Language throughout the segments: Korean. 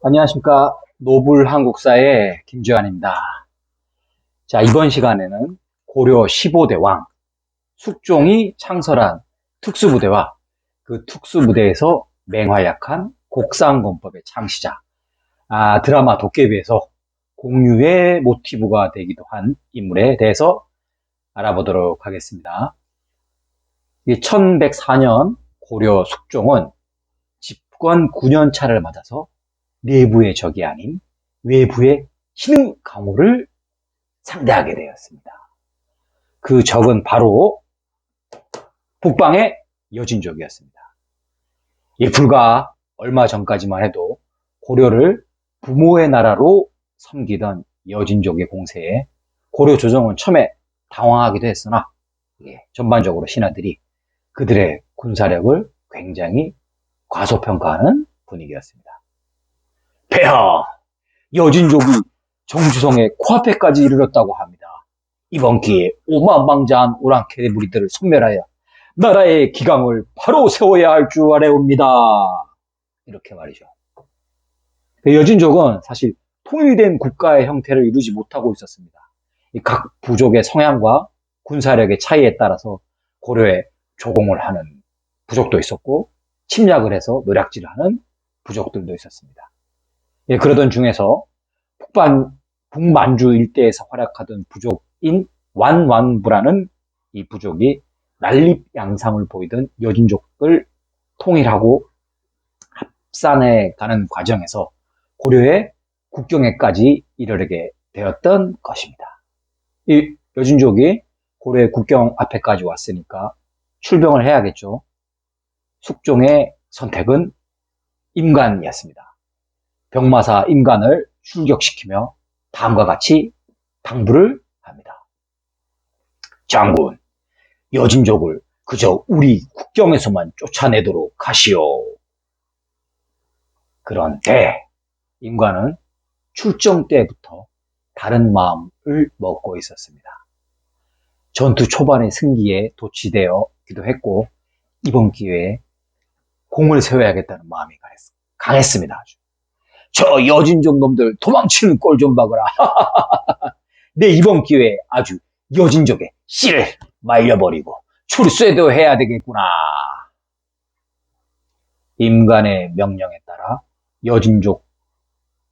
안녕하십니까. 노블 한국사의 김주환입니다. 자, 이번 시간에는 고려 15대 왕, 숙종이 창설한 특수부대와 그 특수부대에서 맹활약한 곡상권법의 창시자, 드라마 도깨비에서 공유의 모티브가 되기도 한 인물에 대해서 알아보도록 하겠습니다. 1104년 고려 숙종은 집권 9년 차를 맞아서 내부의 적이 아닌 외부의 신흥 강호를 상대하게 되었습니다. 그 적은 바로 북방의 여진족이었습니다. 불과 얼마 전까지만 해도 고려를 부모의 나라로 섬기던 여진족의 공세에 고려 조정은 처음에 당황하기도 했으나 전반적으로 신하들이 그들의 군사력을 굉장히 과소평가하는 분위기였습니다. 폐하, 여진족이 정주성의 코앞에까지 이르렀다고 합니다. 이번 기회에 오만방자한 오랑캐 무리들을 섬멸하여 나라의 기강을 바로 세워야 할 줄 아래옵니다. 이렇게 말이죠. 여진족은 사실 통일된 국가의 형태를 이루지 못하고 있었습니다. 각 부족의 성향과 군사력의 차이에 따라서 고려에 조공을 하는 부족도 있었고 침략을 해서 노략질을 하는 부족들도 있었습니다. 그러던 중에서 북만주 일대에서 활약하던 부족인 완왕부라는 이 부족이 난립양상을 보이던 여진족을 통일하고 합산해 가는 과정에서 고려의 국경에까지 이르게 되었던 것입니다. 이 여진족이 고려의 국경 앞에까지 왔으니까 출병을 해야겠죠. 숙종의 선택은 임간이었습니다. 병마사 임간을 출격시키며 다음과 같이 당부를 합니다. 장군, 여진족을 그저 우리 국경에서만 쫓아내도록 하시오. 그런데 임관은 출정 때부터 다른 마음을 먹고 있었습니다. 전투 초반의 승기에 도취되었기도 했고 이번 기회에 공을 세워야겠다는 마음이 강했습니다. 아주. 저 여진족 놈들 도망치는 꼴 좀 봐거라. 내 이번 기회에 아주 여진족의 씨를 말려버리고 출세도 해야 되겠구나. 임간의 명령에 따라 여진족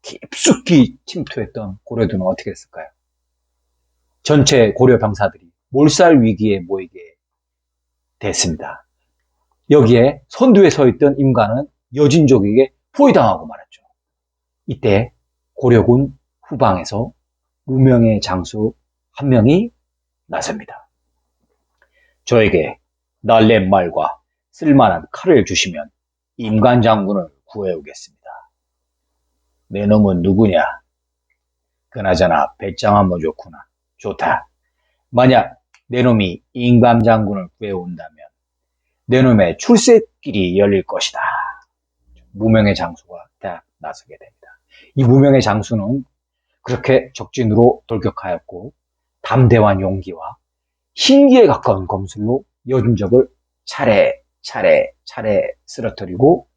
깊숙이 침투했던 고려도는 어떻게 했을까요? 전체 고려 병사들이 몰살 위기에 모이게 됐습니다. 여기에 선두에 서 있던 임간은 여진족에게 포위당하고 말았죠. 이때 고려군 후방에서 무명의 장수 한 명이 나섭니다. 저에게 날랫말과 쓸만한 칼을 주시면 임간 장군을 구해오겠습니다. 내 놈은 누구냐? 그나저나 배짱 한번 좋구나. 좋다. 만약 내 놈이 임간 장군을 구해온다면 내 놈의 출세길이 열릴 것이다. 무명의 장수가 딱 나서게 됩니다. 이 무명의 장수는 그렇게 적진으로 돌격하였고 담대한 용기와 신기에 가까운 검술로 여진족을 차례 쓰러뜨리고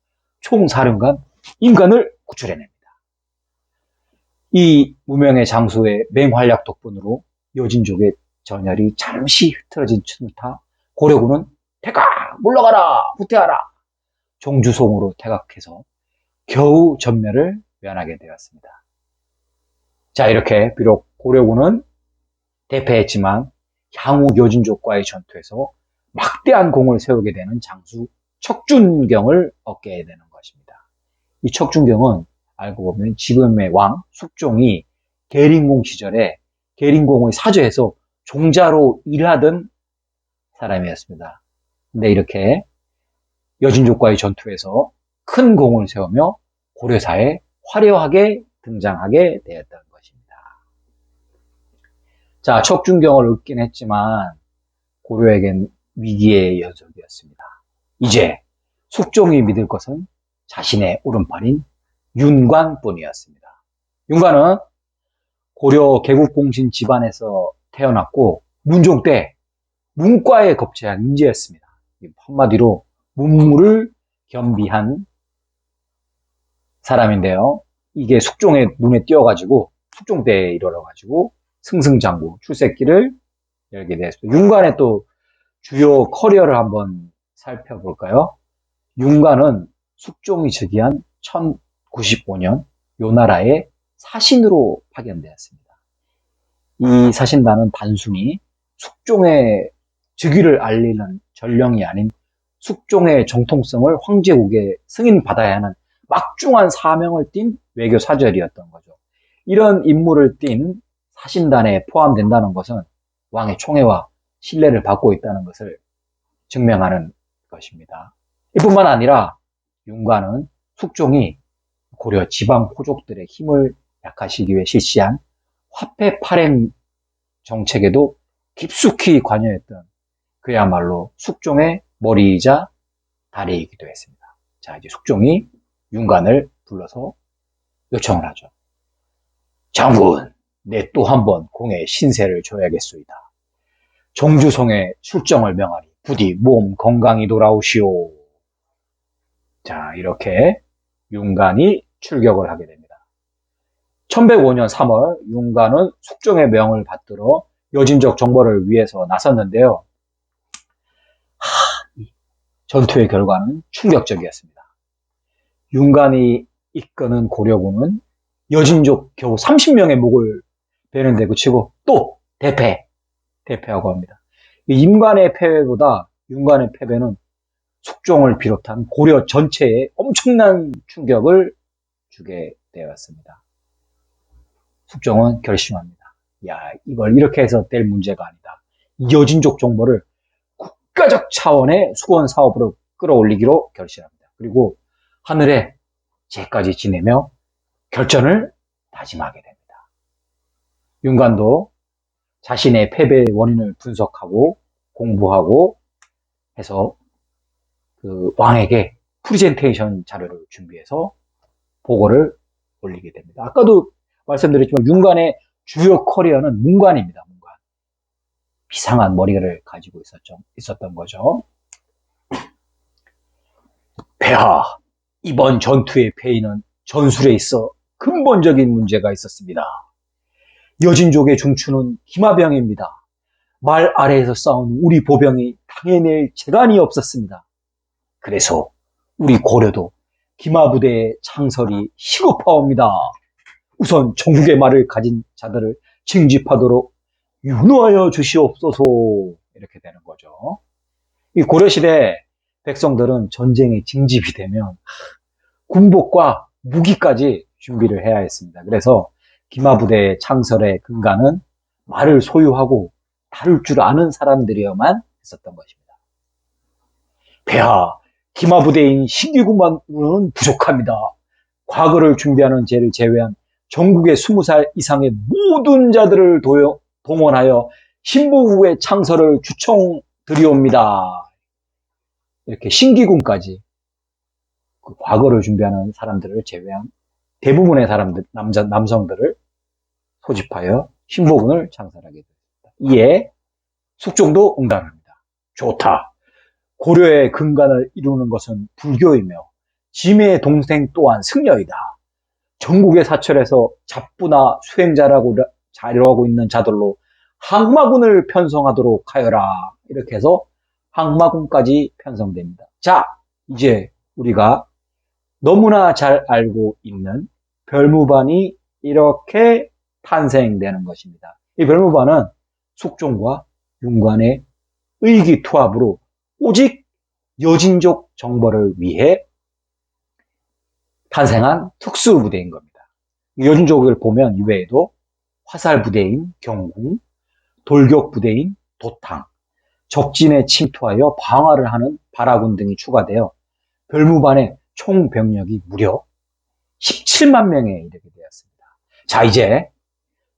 총사령관 임간을 구출해냅니다. 이 무명의 장수의 맹활약 덕분으로 여진족의 전열이 잠시 흐트러진 틈타 고려군은 태각 물러가라 후퇴하라 종주송으로 태각해서 겨우 전멸을 면하게 되었습니다. 자, 이렇게 비록 고려군은 대패했지만 향후 여진족과의 전투에서 막대한 공을 세우게 되는 장수 척준경을 얻게 되는 것입니다. 이 척준경은 알고 보면 지금의 왕 숙종이 계린공 시절에 계린공의 사저에서 종자로 일하던 사람이었습니다. 근데 이렇게 여진족과의 전투에서 큰 공을 세우며 고려사에 화려하게 등장하게 되었던 것입니다. 자, 척준경을 얻긴 했지만 고려에겐 위기의 연속이었습니다. 이제 숙종이 믿을 것은 자신의 오른팔인 윤관뿐이었습니다. 윤관은 고려 개국공신 집안에서 태어났고 문종 때 문과에 겁제한 인재였습니다. 한마디로 문무를 겸비한 사람인데요. 이게 숙종의 눈에 띄어가지고 숙종대에 이르러가지고 승승장구 출세길을 열게 되었습니다. 윤관의 또 주요 커리어를 한번 살펴볼까요? 윤관은 숙종이 즉위한 1095년 요 나라의 사신으로 파견되었습니다. 이 사신단은 단순히 숙종의 즉위를 알리는 전령이 아닌 숙종의 정통성을 황제국에 승인받아야 하는 막중한 사명을 띤 외교 사절이었던 거죠. 이런 임무를 띈 사신단에 포함된다는 것은 왕의 총애와 신뢰를 받고 있다는 것을 증명하는 것입니다. 이뿐만 아니라 윤관은 숙종이 고려 지방 호족들의 힘을 약화시키기 위해 실시한 화폐 발행 정책에도 깊숙이 관여했던 그야말로 숙종의 머리이자 다리이기도 했습니다. 자, 이제 숙종이 윤관을 불러서 요청을 하죠. 장군, 내 또 한 번 공에 신세를 줘야겠소이다. 종주성에 출정을 명하니 부디 몸 건강히 돌아오시오. 자, 이렇게 윤관이 출격을 하게 됩니다. 1105년 3월 윤관은 숙종의 명을 받들어 여진족 정벌을 위해서 나섰는데요. 전투의 결과는 충격적이었습니다. 윤관이 이끄는 고려군은 여진족 겨우 30명의 목을 베는데 그치고 또 대패하고 합니다. 임관의 패배보다 윤관의 패배는 숙종을 비롯한 고려 전체에 엄청난 충격을 주게 되었습니다. 숙종은 결심합니다. 야, 이걸 이렇게 해서 될 문제가 아니다. 여진족 정벌을 국가적 차원의 수건 사업으로 끌어올리기로 결심합니다. 그리고 하늘에 제까지 지내며 결전을 다짐하게 됩니다. 윤관도 자신의 패배의 원인을 분석하고 공부하고 해서 그 왕에게 프레젠테이션 자료를 준비해서 보고를 올리게 됩니다. 아까도 말씀드렸지만 윤관의 주요 커리어는 문관입니다. 문관. 비상한 머리를 가지고 있었던 거죠. 폐하, 이번 전투의 패인은 전술에 있어 근본적인 문제가 있었습니다. 여진족의 중추는 기마병입니다. 말 아래에서 싸운 우리 보병이 당해낼 재간이 없었습니다. 그래서 우리 고려도 기마부대의 창설이 시급하옵니다. 우선 전국의 말을 가진 자들을 징집하도록 윤호하여 주시옵소서. 이렇게 되는 거죠. 이 고려시대 백성들은 전쟁에 징집이 되면 군복과 무기까지 준비를 해야 했습니다. 그래서 기마부대의 창설의 근간은 말을 소유하고 다룰 줄 아는 사람들이어만 했었던 것입니다. 폐하, 기마부대인 신기군만으로는 부족합니다. 과거를 준비하는 제를 제외한 전국의 20살 이상의 모든 자들을 동원하여 신보국의 창설을 주청드리옵니다. 이렇게 신기군까지 그 과거를 준비하는 사람들을 제외한 대부분의 남성들을 소집하여 신보군을 창설하게 됩니다. 이에 숙종도 응답합니다. 좋다. 고려의 근간을 이루는 것은 불교이며 짐의 동생 또한 승려이다. 전국의 사철에서 잡부나 수행자라고 자료하고 있는 자들로 항마군을 편성하도록 하여라. 이렇게 해서 항마군까지 편성됩니다. 자, 이제 우리가 너무나 잘 알고 있는 별무반이 이렇게 탄생되는 것입니다. 이 별무반은 숙종과 윤관의 의기투합으로 오직 여진족 정벌을 위해 탄생한 특수부대인 겁니다. 여진족을 보면 이외에도 화살부대인 경궁, 돌격부대인 도탕, 적진에 침투하여 방어를 하는 발화군 등이 추가되어 별무반의 총 병력이 무려 17만 명에 이르게 되었습니다. 자, 이제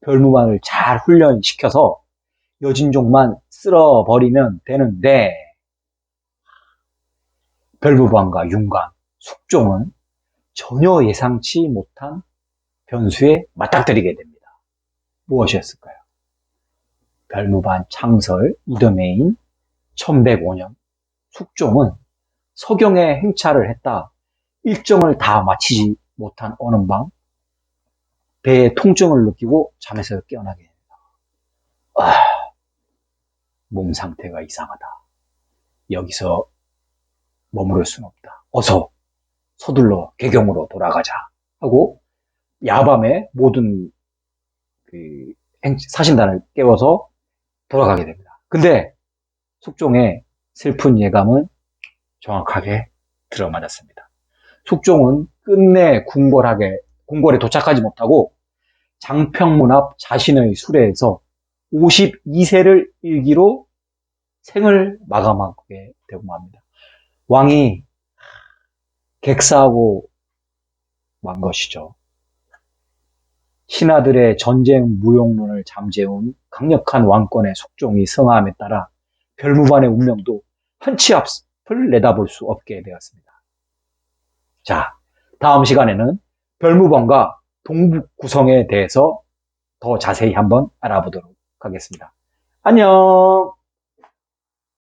별무반을 잘 훈련시켜서 여진족만 쓸어버리면 되는데 별무반과 윤관, 숙종은 전혀 예상치 못한 변수에 맞닥뜨리게 됩니다. 무엇이었을까요? 별무반 창설 이듬해인 1105년 숙종은 서경에 행차를 했다 일정을 다 마치지 못한 어느 밤 배에 통증을 느끼고 잠에서 깨어나게 됩니다. 아, 몸 상태가 이상하다. 여기서 머무를 수는 없다. 어서 서둘러 개경으로 돌아가자 하고 야밤에 모든 그 사신단을 깨워서 돌아가게 됩니다. 근데 숙종의 슬픈 예감은 정확하게 들어맞았습니다. 숙종은 끝내 궁궐에 도착하지 못하고 장평문 앞 자신의 수레에서 52세를 일기로 생을 마감하게 되고 맙니다. 왕이 객사하고 만 것이죠. 신하들의 전쟁 무용론을 잠재운 강력한 왕권의 숙종이 성함에 따라 별무반의 운명도 한치 앞을 내다볼 수 없게 되었습니다. 자, 다음 시간에는 별무반과 동북 구성에 대해서 더 자세히 한번 알아보도록 하겠습니다. 안녕!